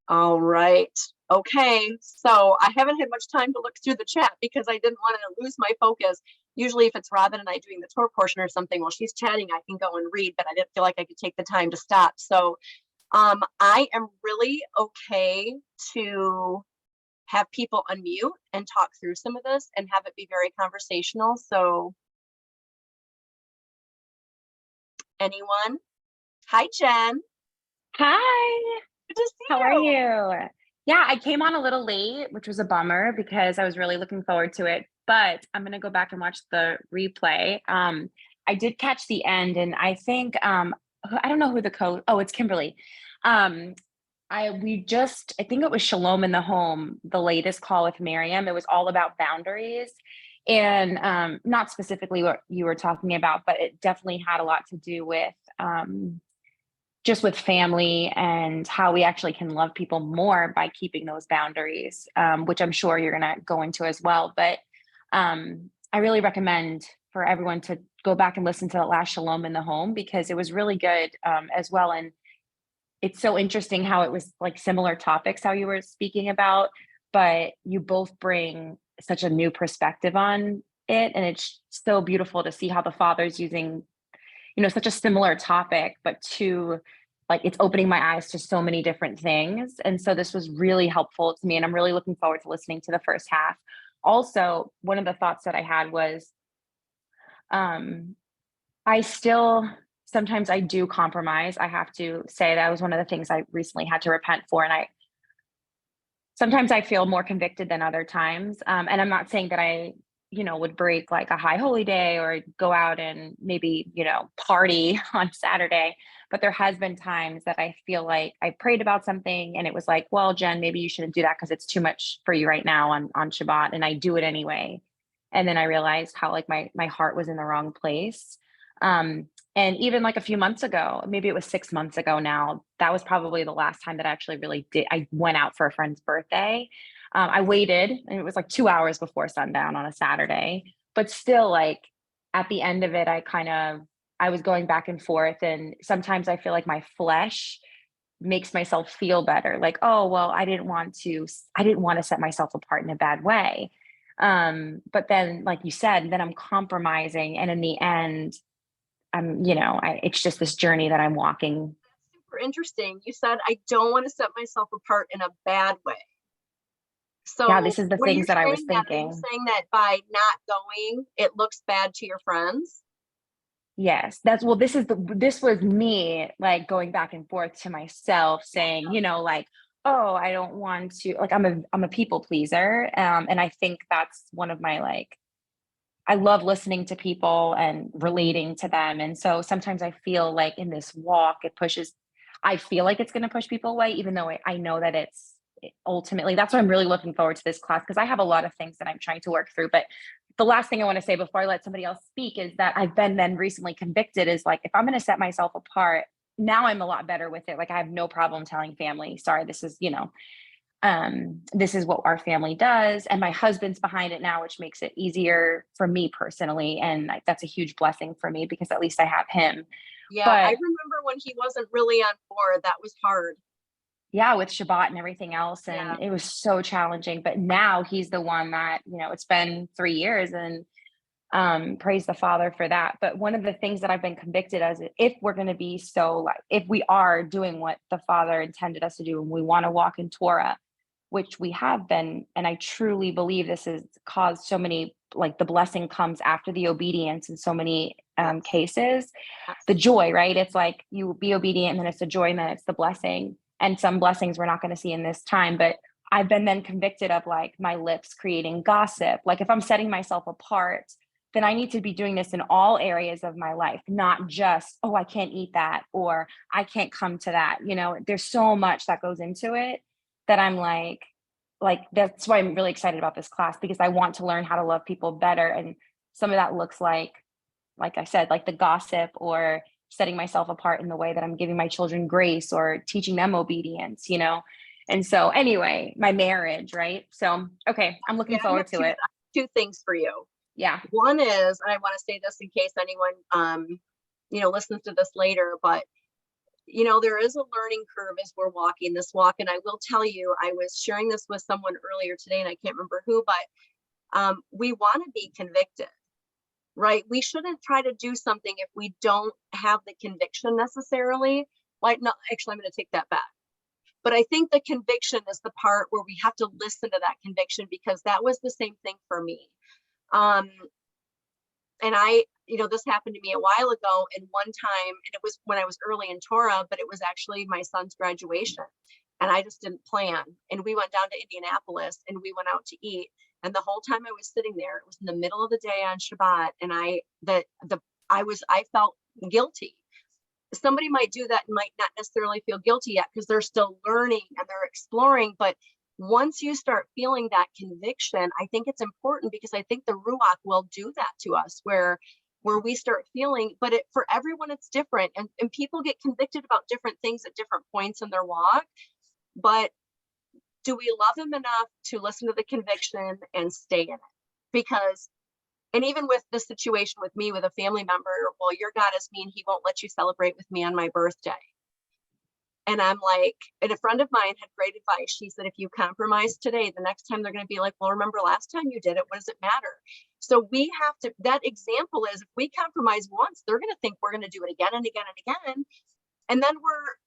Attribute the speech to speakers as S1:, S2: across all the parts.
S1: All right. Okay. So I haven't had much time to look through the chat because I didn't want to lose my focus. Usually, if it's Robin and I doing the tour portion or something, while she's chatting, I can go and read, but I didn't feel like I could take the time to stop. So I am really okay to have people unmute and talk through some of this and have it be very conversational. So anyone? Hi, Jen.
S2: Hi,
S1: Good to see
S2: how are
S1: you.
S2: you? Yeah, I came on a little late, which was a bummer because I was really looking forward to it, but I'm gonna go back and watch the replay. I did catch the end, and I think I don't know who the oh, it's Kimberly. Um, I think it was Shalom in the Home, the latest call with Miriam. It was all about boundaries. And not specifically what you were talking about, but it definitely had a lot to do with just with family and how we actually can love people more by keeping those boundaries, which I'm sure you're going to go into as well. But I really recommend for everyone to go back and listen to the last Shalom in the Home because it was really good as well. And it's so interesting how it was like similar topics, how you were speaking about, but you both bring such a new perspective on it. And it's so beautiful to see how the father's using such a similar topic, but to like it's opening my eyes to so many different things. And so this was really helpful to me. And I'm really looking forward to listening to the first half. Also, one of the thoughts that I had was um, I still sometimes I do compromise. I have to say that was one of the things I recently had to repent for. And I sometimes I feel more convicted than other times. And I'm not saying that I would break like a high holy day or go out and maybe party on Saturday. But there has been times that I feel like I prayed about something and it was like, well, Jen, maybe you shouldn't do that because it's too much for you right now on Shabbat. And I do it anyway. And then I realized how like my heart was in the wrong place. Um, and even like a few months ago, maybe it was 6 months ago now, that was probably the last time that I actually really did. I went out for a friend's birthday. I waited, and it was like 2 hours before sundown on a Saturday. But still, like at the end of it, I was going back and forth, and sometimes I feel like my flesh makes myself feel better. Like, oh well, I didn't want to set myself apart in a bad way. But then, like you said, then I'm compromising, and in the end, it's just this journey that I'm walking.
S1: Super interesting. You said I don't want to set myself apart in a bad way.
S2: Yeah,
S1: So
S2: this is the
S1: when you're
S2: things that I was
S1: saying that, are you
S2: thinking.
S1: saying that by not going, it looks bad to your friends?
S2: Yes, this was me like going back and forth to myself saying, like, oh, I don't want to like I'm a people pleaser. And I think that's one of my like I love listening to people and relating to them. And so sometimes I feel like in this walk, I feel like it's going to push people away, even though I know that ultimately, that's why I'm really looking forward to this class because I have a lot of things that I'm trying to work through. But the last thing I want to say before I let somebody else speak is that I've been then recently convicted is like, if I'm going to set myself apart, now I'm a lot better with it. Like I have no problem telling family, sorry, this is what our family does. And my husband's behind it now, which makes it easier for me personally. And that's a huge blessing for me because at least I have him.
S1: Yeah, I
S2: But
S1: remember when he wasn't really on board, that was hard.
S2: yeah, with Shabbat and everything else.
S1: Yeah.
S2: And it was so challenging. But now he's the one that, it's been 3 years and praise the Father for that. But one of the things that I've been convicted as if we're going to be so like, if we are doing what the Father intended us to do and we want to walk in Torah, which we have been, and I truly believe this has caused so many, like the blessing comes after the obedience in so many
S1: Yes.
S2: cases. The
S1: Yes.
S2: joy, right? It's like you be obedient and then it's the joy and then it's the blessing. And some blessings we're not going to see in this time. But I've been then convicted of like my lips creating gossip. Like if I'm setting myself apart, then I need to be doing this in all areas of my life, not just, oh, I can't eat that or I can't come to that. There's so much that goes into it that I'm like that's why I'm really excited about this class because I want to learn how to love people better. And some of that looks like I said, like the gossip or setting myself apart in the way that I'm giving my children grace or teaching them obedience. And so anyway, my marriage, right? So, okay, I'm
S1: Okay,
S2: looking
S1: I have
S2: forward to it.
S1: two things for you.
S2: Yeah.
S1: One is, and I want to say this in case anyone listens to this later, but there is a learning curve as we're walking this walk. And I will tell you, I was sharing this with someone earlier today, and I can't remember who, but we want to be convicted, right? We shouldn't try to do something if we don't have the conviction necessarily. Like, no, actually, I'm going to take that back. But I think the conviction is the part where we have to listen to that conviction, because that was the same thing for me. And this happened to me a while ago, and one time, and it was when I was early in Torah, but it was actually my son's graduation, and I just didn't plan. And we went down to Indianapolis and we went out to eat. And the whole time I was sitting there, it was in the middle of the day on Shabbat, and I felt guilty. Somebody might do that and might not necessarily feel guilty yet because they're still learning and they're exploring. But once you start feeling that conviction, I think it's important, because I think the Ruach will do that to us, where we start feeling, but for everyone, it's different. And people get convicted about different things at different points in their walk. But do we love him enough to listen to the conviction and stay in it? Because, and even with the situation with me, with a family member, well, your God is mean, he won't let you celebrate with me on my birthday. And I'm like, and a friend of mine had great advice. She said, if you compromise today, the next time they're going to be like, well, remember last time you did it, what does it matter? So we have to, that example is, if we compromise once, they're going to think we're going to do it again and again and again. And then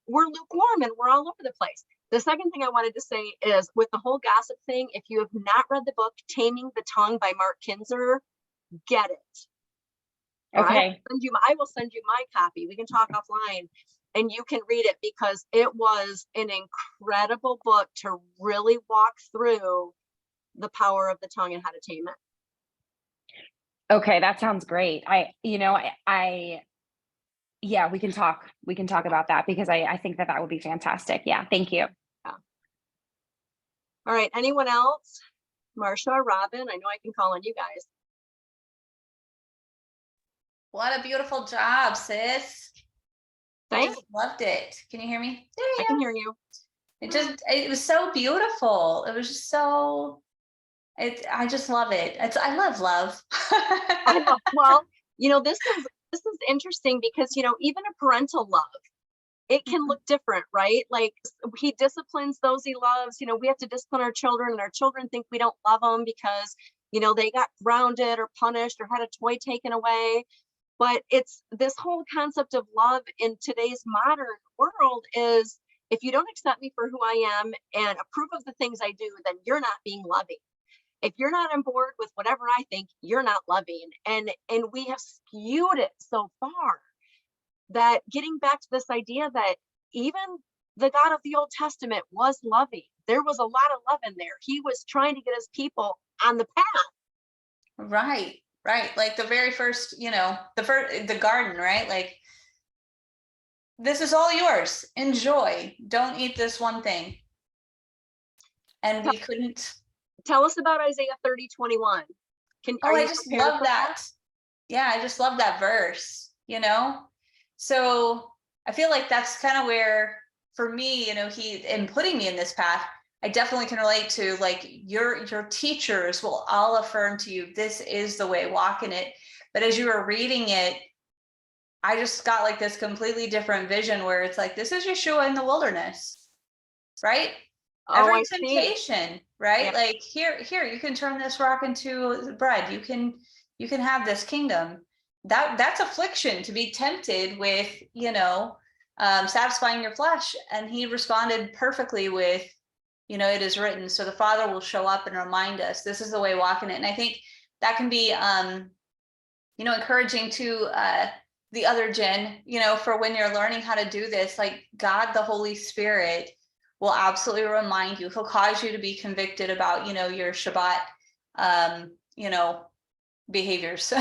S1: we're lukewarm and we're all over the place. The second thing I wanted to say is, with the whole gossip thing, if you have not read the book Taming the Tongue by Mark Kinzer, get it.
S2: Okay.
S1: I will send you my copy. We can talk offline and you can read it, because it was an incredible book to really walk through the power of the tongue and how to tame it.
S2: Okay, that sounds great. Yeah, we can talk about that, because I think that would be fantastic. Yeah, thank you.
S1: Yeah. All right, anyone else? Marsha, Robin, I know I can call on you guys.
S3: What a beautiful job, sis.
S1: Thanks.
S3: Just loved it. Can you hear me?
S1: I can hear you.
S3: It was so beautiful. It was just so, I just love it. I love love.
S1: I know. Well, this is interesting, because, even a parental love, it can look different, right? Like, he disciplines those he loves. We have to discipline our children, and our children think we don't love them because, they got grounded or punished or had a toy taken away. But it's this whole concept of love in today's modern world is, if you don't accept me for who I am and approve of the things I do, then you're not being loving. If you're not on board with whatever I think, you're not loving. And we have skewed it so far that, getting back to this idea that even the God of the Old Testament was loving. There was a lot of love in there. He was trying to get his people on the path.
S3: Right. Like the very first, the garden, right? Like, this is all yours. Enjoy. Don't eat this one thing. And we couldn't.
S1: Tell us about Isaiah 30:21.
S3: I just love that. Yeah, I just love that verse, So I feel like that's kind of where, for me, he, in putting me in this path, I definitely can relate to, like, your teachers will all affirm to you, this is the way, walk in it. But as you were reading it, I just got like this completely different vision, where it's like, this is Yeshua in the wilderness, right? Every temptation, right? Yeah. Like, here, you can turn this rock into bread. You can have this kingdom. That's affliction, to be tempted with, satisfying your flesh. And he responded perfectly with, it is written. So the Father will show up and remind us, this is the way, walk in it. And I think that can be, encouraging to the other gen, for when you're learning how to do this. Like, God, the Holy Spirit, will absolutely remind you. He'll cause you to be convicted about, your Shabbat, behaviors,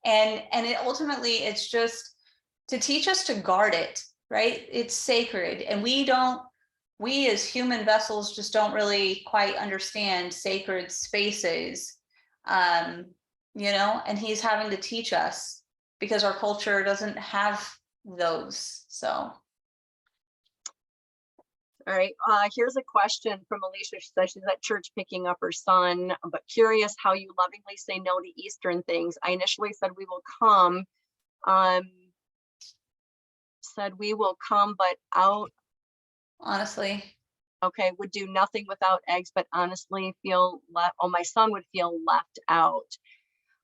S3: and ultimately it's just to teach us to guard it, right? It's sacred. And we as human vessels just don't really quite understand sacred spaces, and he's having to teach us, because our culture doesn't have those. So.
S1: All right, here's a question from Alicia. She says she's at church picking up her son, but curious how you lovingly say no to Eastern things. I initially said we will come. said, we will come, but out.
S3: Honestly.
S1: Okay, would do nothing without eggs, but honestly feel left. Oh, my son would feel left out.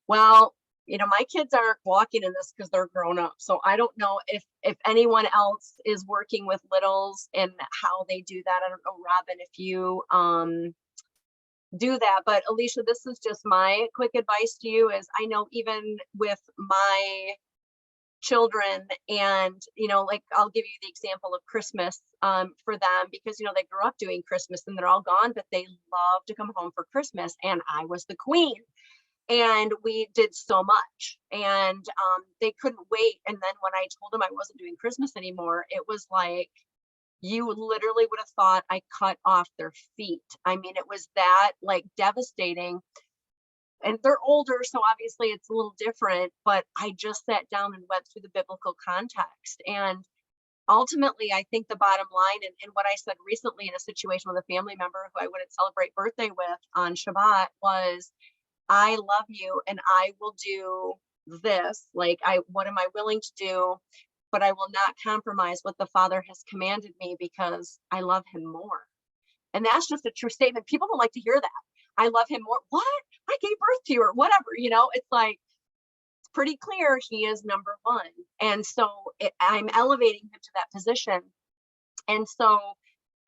S1: Well, my kids aren't walking in this because they're grown up. So I don't know if anyone else is working with littles and how they do that. I don't know, Robin, if you do that. But Alicia, this is just my quick advice to you is I know even with my children and like I'll give you the example of Christmas for them because they grew up doing Christmas and they're all gone, but they love to come home for Christmas and I was the queen and we did so much and they couldn't wait. And then when I told them I wasn't doing Christmas anymore, it was like you literally would have thought I cut off their feet. I mean, it was that like devastating. And they're older, so obviously it's a little different, but I just sat down and went through the biblical context. And ultimately, I think the bottom line, and what I said recently in a situation with a family member who I wouldn't celebrate birthday with on Shabbat was, I love you and I will do this. Like, what am I willing to do? But I will not compromise what the Father has commanded me because I love him more. And that's just a true statement. People don't like to hear that. I love him more. What? I gave birth to you or whatever, it's like, it's pretty clear he is number one. And so I'm elevating him to that position. And so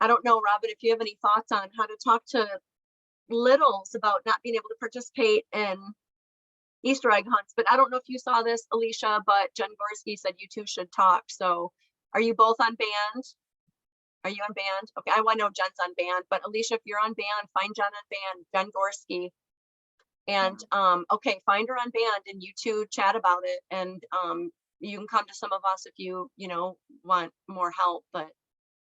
S1: I don't know, Robin, if you have any thoughts on how to talk to littles about not being able to participate in Easter egg hunts. But I don't know if you saw this, Alicia, but Jen Gorski said you two should talk. So are you both on band? Are you on band? Okay, I want to know Jen's on band, but Alicia, if you're on band, find Jen on band, Jen Gorski. And okay, find her on band and you two chat about it. And you can come to some of us if you want more help. But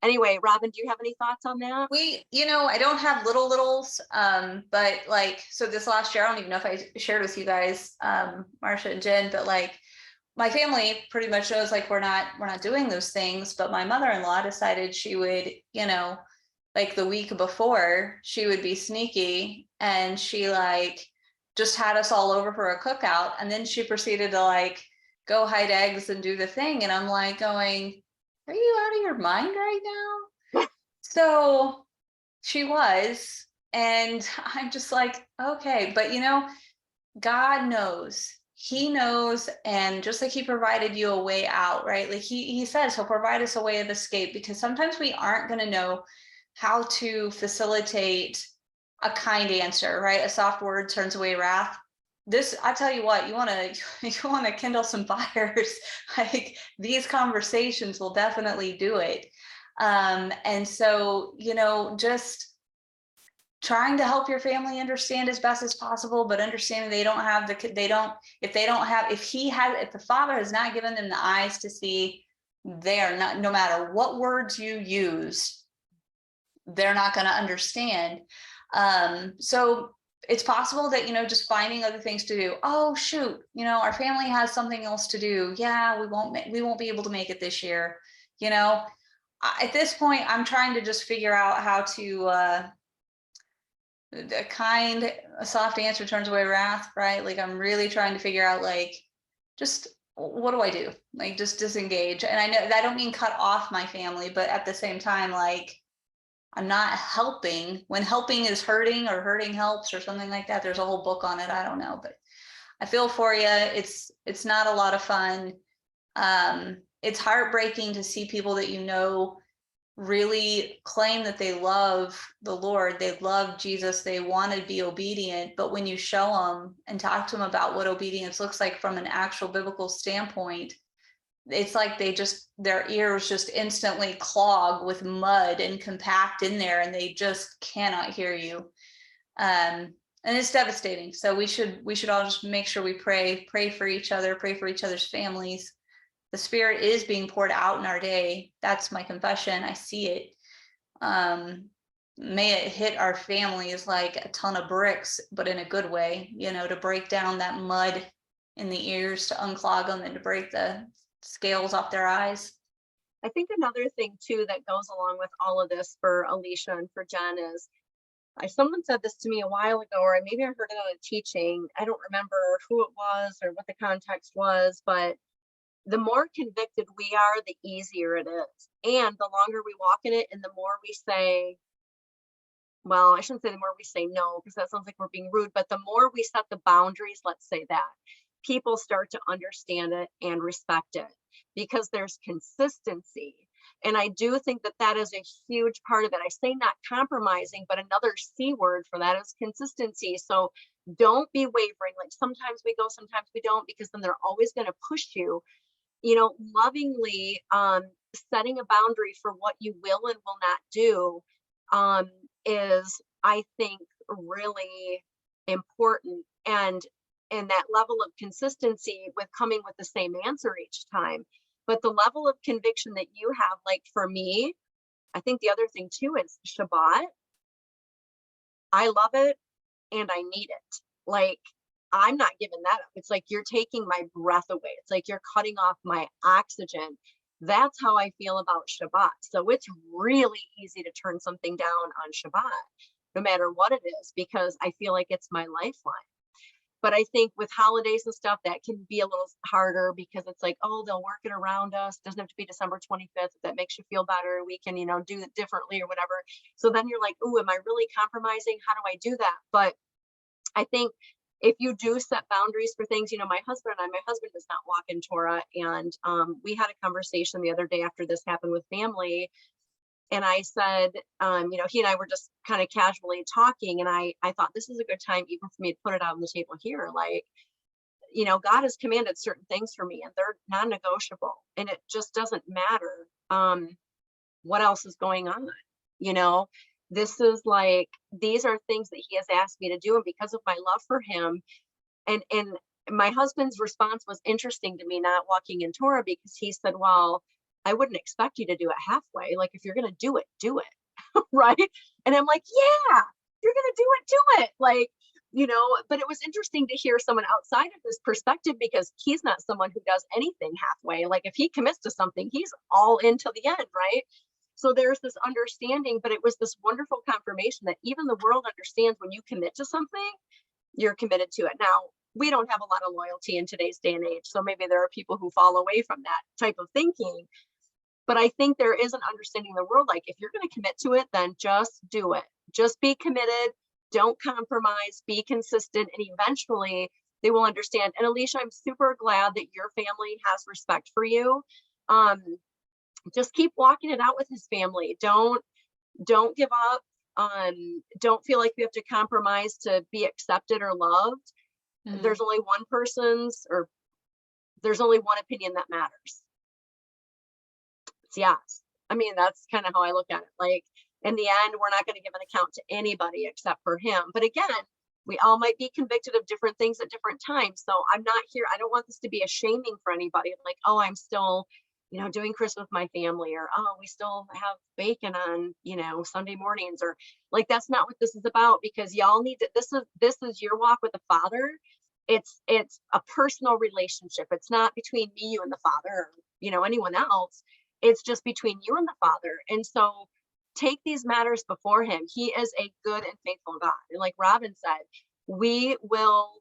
S1: anyway, Robin, do you have any thoughts on that?
S3: I don't have littles, but like, so this last year, I don't even know if I shared with you guys, Marcia and Jen, but like my family pretty much knows like we're not doing those things, but my mother-in-law decided she would, like the week before she would be sneaky and she like just had us all over for a cookout. And then she proceeded to like go hide eggs and do the thing. And I'm like going, are you out of your mind right now? So she was, and I'm just like, okay, but God knows, he knows. And just like he provided you a way out, right? Like he says he'll provide us a way of escape because sometimes we aren't going to know how to facilitate a kind answer, right? A soft word turns away wrath. This, I tell you what, you want to kindle some fires. Like these conversations will definitely do it. And so, just trying to help your family understand as best as possible, but understanding if the Father has not given them the eyes to see, they are not, no matter what words you use, they're not going to understand. So it's possible that, just finding other things to do. Oh, shoot, our family has something else to do. Yeah, we won't be able to make it this year. At this point, I'm trying to just figure out how to, a soft answer turns away wrath, right? Like I'm really trying to figure out like, just what do I do? Like just disengage. And I know that I don't mean cut off my family, but at the same time, like I'm not helping when helping is hurting or hurting helps or something like that. There's a whole book on it. I don't know, but I feel for you. It's not a lot of fun. It's heartbreaking to see people that really claim that they love the Lord, they love Jesus, they want to be obedient, but when you show them and talk to them about what obedience looks like from an actual biblical standpoint, it's like their ears just instantly clog with mud and compact in there and they just cannot hear you. And it's devastating. So we should all just make sure we pray for each other, pray for each other's families. The Spirit is being poured out in our day. That's my confession. I see it. May it hit our families like a ton of bricks, but in a good way, to break down that mud in the ears, to unclog them and to break the scales off their eyes.
S1: I think another thing too that goes along with all of this for Alicia and for Jen is, someone said this to me a while ago, or maybe I heard it on a teaching. I don't remember who it was or what the context was, but the more convicted we are, the easier it is. And the longer we walk in it and the more we say, well, I shouldn't say the more we say no, because that sounds like we're being rude, but the more we set the boundaries, let's say that, people start to understand it and respect it because there's consistency. And I do think that that is a huge part of it. I say not compromising, but another C word for that is consistency. So don't be wavering. Like sometimes we go, sometimes we don't, because then they're always going to push you, lovingly, setting a boundary for what you will and will not do, is, I think, really important. And that level of consistency with coming with the same answer each time. But the level of conviction that you have, like for me, I think the other thing too is Shabbat. I love it and I need it. Like, I'm not giving that up. It's like you're taking my breath away. It's like you're cutting off my oxygen. That's how I feel about Shabbat. So it's really easy to turn something down on Shabbat, no matter what it is, because I feel like it's my lifeline. But I think with holidays and stuff, that can be a little harder because it's like, oh, they'll work it around us. Doesn't have to be December 25th. If that makes you feel better, we can, do it differently or whatever. So then you're like, oh, am I really compromising? How do I do that? But I think if you do set boundaries for things, my husband does not walk in Torah. And we had a conversation the other day after this happened with family. And I said, he and I were just kind of casually talking. And I thought this is a good time even for me to put it out on the table here. Like, God has commanded certain things for me and they're non-negotiable. And it just doesn't matter what else is going on. This is like, these are things that he has asked me to do. And because of my love for him, and my husband's response was interesting to me, not walking in Torah, because he said, well, I wouldn't expect you to do it halfway. Like, if you're going to do it. Right. And I'm like, yeah, you're going to do it. Like, but it was interesting to hear someone outside of this perspective, because he's not someone who does anything halfway. Like, if he commits to something, he's all in till the end. Right. So there's this understanding, but it was this wonderful confirmation that even the world understands when you commit to something, you're committed to it. Now, we don't have a lot of loyalty in today's day and age. So maybe there are people who fall away from that type of thinking. But I think there is an understanding in the world, like, if you're going to commit to it, then just do it. Just be committed. Don't compromise. Be consistent. And eventually they will understand. And Alicia, I'm super glad that your family has respect for you. Just keep walking it out with his family. Don't give up. Don't feel like you have to compromise to be accepted or loved. Mm-hmm. There's only one opinion that matters. It's yes. I mean, that's kind of how I look at it. Like, in the end, we're not going to give an account to anybody except for him. But again, we all might be convicted of different things at different times. So I'm not here. I don't want this to be a shaming for anybody. Like, oh, I'm still, doing Christmas with my family, or, oh, we still have bacon on, Sunday mornings, or like, that's not what this is about, because y'all need to, this is your walk with the Father. It's a personal relationship. It's not between me, you, and the Father, or, anyone else. It's just between you and the Father. And so take these matters before him. He is a good and faithful God. And like Robin said, we will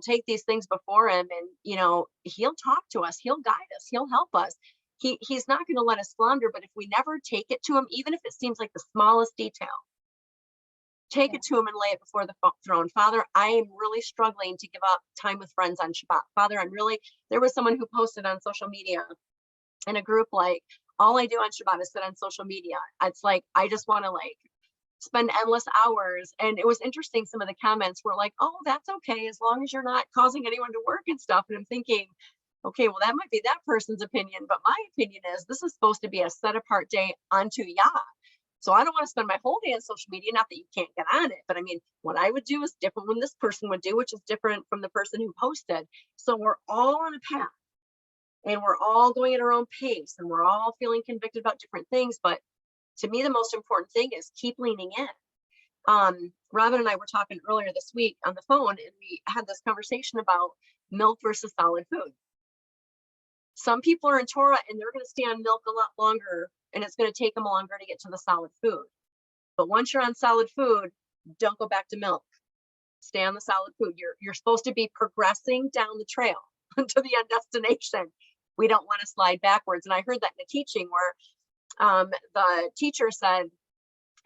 S1: take these things before him, and, he'll talk to us. He'll guide us. He'll help us. He's not going to let us flounder, but if we never take it to him, even if it seems like the smallest detail, take it to him and lay it before the throne. Father, I am really struggling to give up time with friends on Shabbat. Father, there was someone who posted on social media in a group, like, all I do on Shabbat is sit on social media. It's like, I just want to spend endless hours. And it was interesting. Some of the comments were like, oh, that's okay, as long as you're not causing anyone to work and stuff. And I'm thinking, okay, well, that might be that person's opinion, but my opinion is this is supposed to be a set apart day unto Yah. So I don't want to spend my whole day on social media. Not that you can't get on it, but I mean, what I would do is different than this person would do, which is different from the person who posted. So we're all on a path. And we're all going at our own pace, and we're all feeling convicted about different things. But to me, the most important thing is keep leaning in. Robin and I were talking earlier this week on the phone, and we had this conversation about milk versus solid food. Some people are in Torah and they're going to stay on milk a lot longer, and it's going to take them longer to get to the solid food. But once you're on solid food, don't go back to milk. Stay on the solid food. You're supposed to be progressing down the trail. to the end destination. We don't want to slide backwards. And I heard that in a teaching where the teacher said,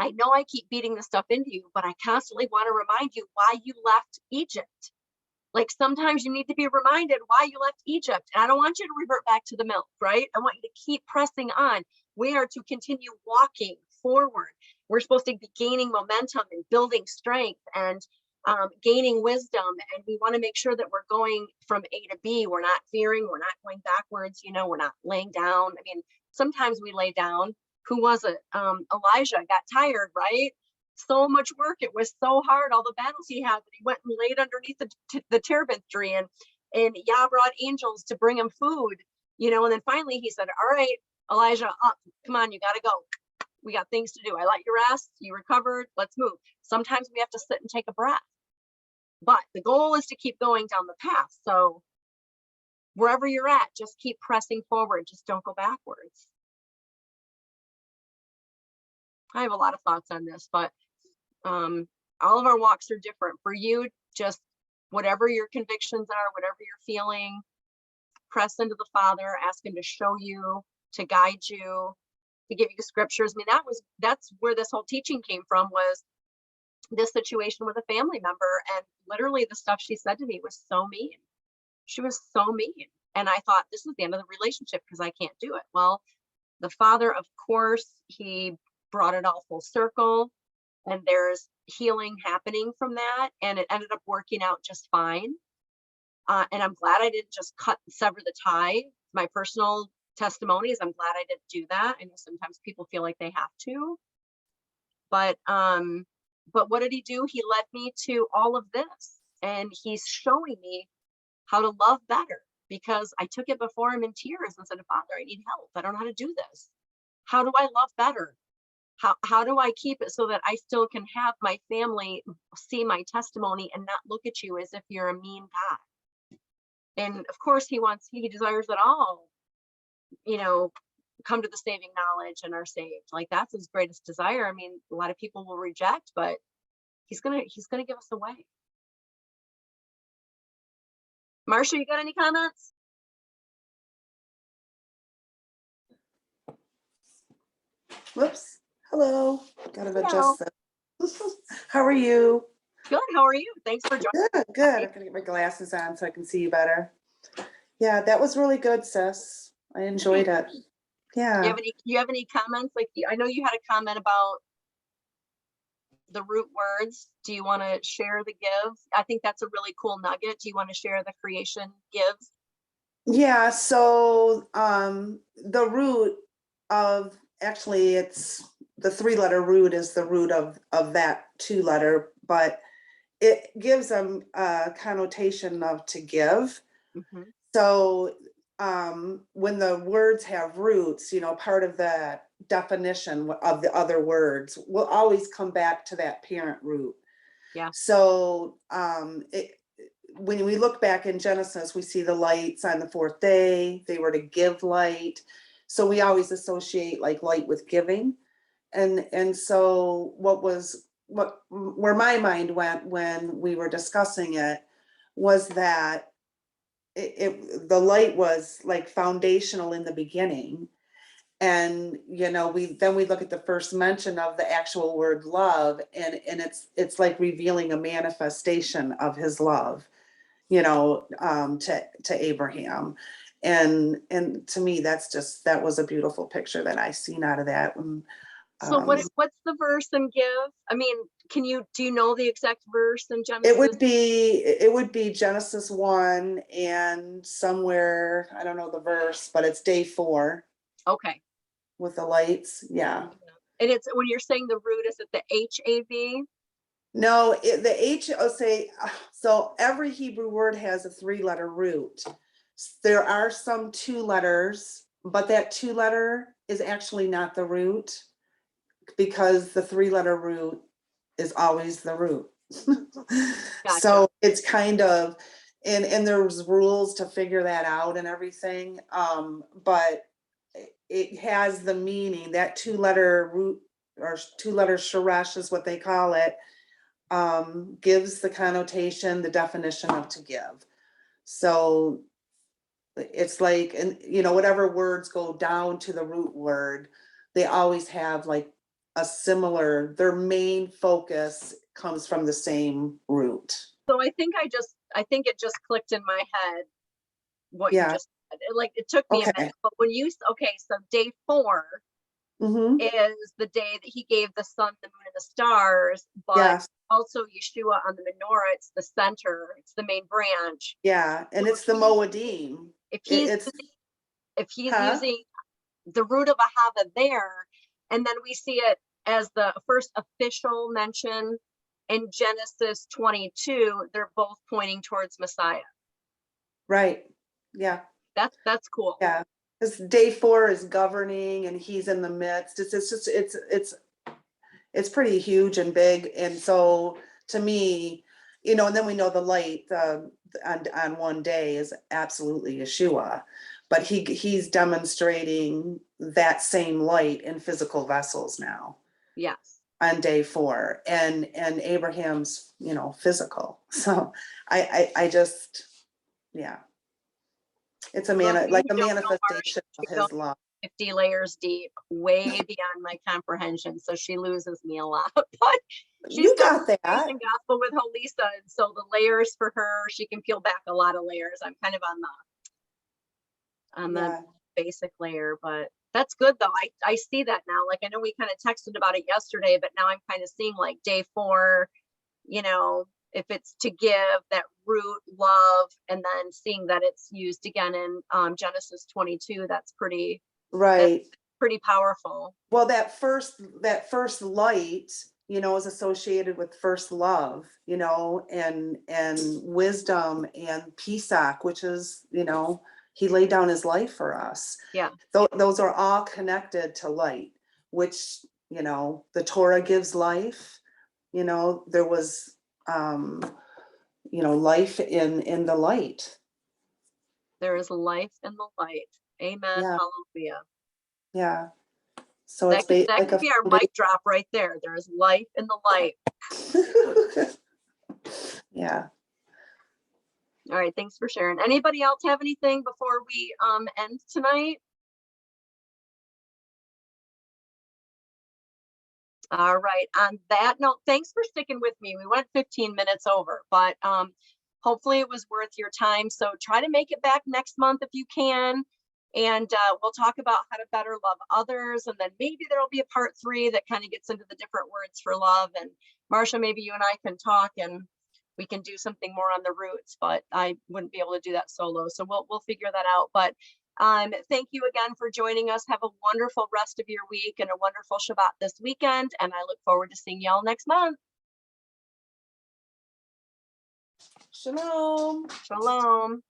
S1: I know I keep beating this stuff into you, but I constantly want to remind you why you left Egypt. Like sometimes you need to be reminded why you left Egypt. And I don't want you to revert back to the milk, right? I want you to keep pressing on. We are to continue walking forward. We're supposed to be gaining momentum and building strength and gaining wisdom. And we want to make sure that we're going from A to B. We're not veering. We're not going backwards. You know, we're not laying down. I mean, sometimes we lay down. Who was it? Elijah got tired, right? So much work. It was so hard. All the battles he had that he went and laid underneath the terebinth tree, and Yah brought angels to bring him food, you know, and then finally he said, all right, Elijah, up, come on, you got to go. We got things to do. I let you rest. You recovered. Let's move. Sometimes we have to sit and take a breath, but the goal is to keep going down the path. So wherever you're at, just keep pressing forward. Just don't go backwards. I have a lot of thoughts on this, but all of our walks are different. For you, just whatever your convictions are, whatever you're feeling, press into the Father, ask him to show you, to guide you, to give you scriptures. I mean, that's where this whole teaching came from, was this situation with a family member. And literally the stuff she said to me was so mean. She was so mean. And I thought, this is the end of the relationship because I can't do it. Well, the Father, of course, he brought it all full circle, and there's healing happening from that, and it ended up working out just fine. And I'm glad I didn't just sever the tie. My personal testimony is I'm glad I didn't do that. I know sometimes people feel like they have to, but what did he do? He led me to all of this, and he's showing me how to love better, because I took it before him in tears and said, Father, I need help. I don't know how to do this. How do I love better? How do I keep it so that I still can have my family see my testimony and not look at you as if you're a mean God? And of course he desires that all, you know, come to the saving knowledge and are saved. Like, that's his greatest desire. I mean, a lot of people will reject, but he's gonna give us a way. Marcia, you got any comments?
S4: Whoops. Hello. Gotta
S1: Hello.
S4: adjust that. How are you?
S1: Good. How are you? Thanks for joining.
S4: Good. I'm gonna get my glasses on so I can see you better. Yeah, that was really good, sis. I enjoyed it. Yeah.
S1: Do you have any comments? Like, I know you had a comment about the root words. Do you want to share the give? I think that's a really cool nugget. Do you want to share the creation gives?
S4: Yeah, so the root of, actually it's the 3-letter root is the root of that 2-letter, but it gives them a connotation of to give.
S1: Mm-hmm.
S4: So when the words have roots, you know, part of the definition of the other words will always come back to that parent root.
S1: Yeah.
S4: So when we look back in Genesis, we see the lights on the 4th day. They were to give light. So we always associate like light with giving. And so where my mind went when we were discussing it was that the light was like foundational in the beginning. And, you know, we look at the first mention of the actual word love, and it's like revealing a manifestation of his love, you know, to Abraham. And to me, that was a beautiful picture that I seen out of that.
S1: So what's the verse in give? I mean, do you know the exact verse in Genesis?
S4: It would be Genesis 1 and somewhere, I don't know the verse, but it's day 4.
S1: Okay.
S4: With the lights. Yeah.
S1: And it's, when you're saying the root, is it the HAV?
S4: No, the H, I'll say, so every Hebrew word has a 3-letter root. There are some 2 letters, but that 2-letter is actually not the root, because the 3-letter root is always the root.
S1: Gotcha.
S4: So it's kind of, and there's rules to figure that out and everything. But it has the meaning, that 2-letter root, or 2-letter sheresh is what they call it, gives the connotation, the definition of to give. So It's like, and you know, whatever words go down to the root word, they always have like a similar, their main focus comes from the same root.
S1: So I think it just clicked in my head what you
S4: Yeah.
S1: just said. Like it took me a
S4: Okay.
S1: minute, but when you, okay, so day 4
S4: Mm-hmm.
S1: is the day that he gave the sun, the moon, and the stars, but
S4: Yes.
S1: also Yeshua on the menorah, it's the center, it's the main branch.
S4: Yeah. And
S1: So
S4: it's the Moedim.
S1: If he's
S4: It's,
S1: if he's
S4: huh?
S1: using the root of Ahava there, and then we see it as the first official mention in Genesis 22, they're both pointing towards Messiah.
S4: Right. Yeah.
S1: That's cool.
S4: Yeah. This day 4 is governing and he's in the midst. It's just, it's pretty huge and big. And so to me, you know, and then we know the light on one day is absolutely Yeshua, but he's demonstrating that same light in physical vessels now
S1: Yes.
S4: on day 4, and Abraham's, you know, physical. So I just, yeah, it's a
S1: Well,
S4: like a
S1: you don't know,
S4: manifestation
S1: Marcia,
S4: of
S1: you don't
S4: his love.
S1: 50 layers deep, way beyond my comprehension. So she loses me a lot, but she's
S4: You got
S1: studying
S4: that.
S1: and gospel with Holisa, and so the layers for her, she can peel back a lot of layers. I'm kind of on the
S4: Yeah.
S1: basic layer, but that's good though. I see that now. Like I know we kind of texted about it yesterday, but now I'm kind of seeing like day 4, you know, if it's to give that root love, and then seeing that it's used again in Genesis 22, that's pretty
S4: Right.
S1: pretty powerful.
S4: Well, that first light, you know, is associated with first love, you know, and wisdom and Pesach, which is, you know, he laid down his life for us.
S1: Yeah.
S4: Those are all connected to light, which, you know, the Torah gives life. You know, there was, you know, life in the light.
S1: There is life in the light. Amen.
S4: Yeah.
S1: Hallelujah.
S4: Yeah. So
S1: That
S4: it's
S1: could
S4: like a
S1: be our mic drop right there. There is life in the light.
S4: Yeah.
S1: All right. Thanks for sharing. Anybody else have anything before we end tonight? All right. On that note, thanks for sticking with me. We went 15 minutes over, but hopefully it was worth your time. So try to make it back next month if you can. And we'll talk about how to better love others. And then maybe there'll be a part 3 that kind of gets into the different words for love. And Marcia, maybe you and I can talk and we can do something more on the roots, but I wouldn't be able to do that solo. So we'll figure that out. But thank you again for joining us. Have a wonderful rest of your week and a wonderful Shabbat this weekend. And I look forward to seeing y'all next month.
S4: Shalom.
S1: Shalom.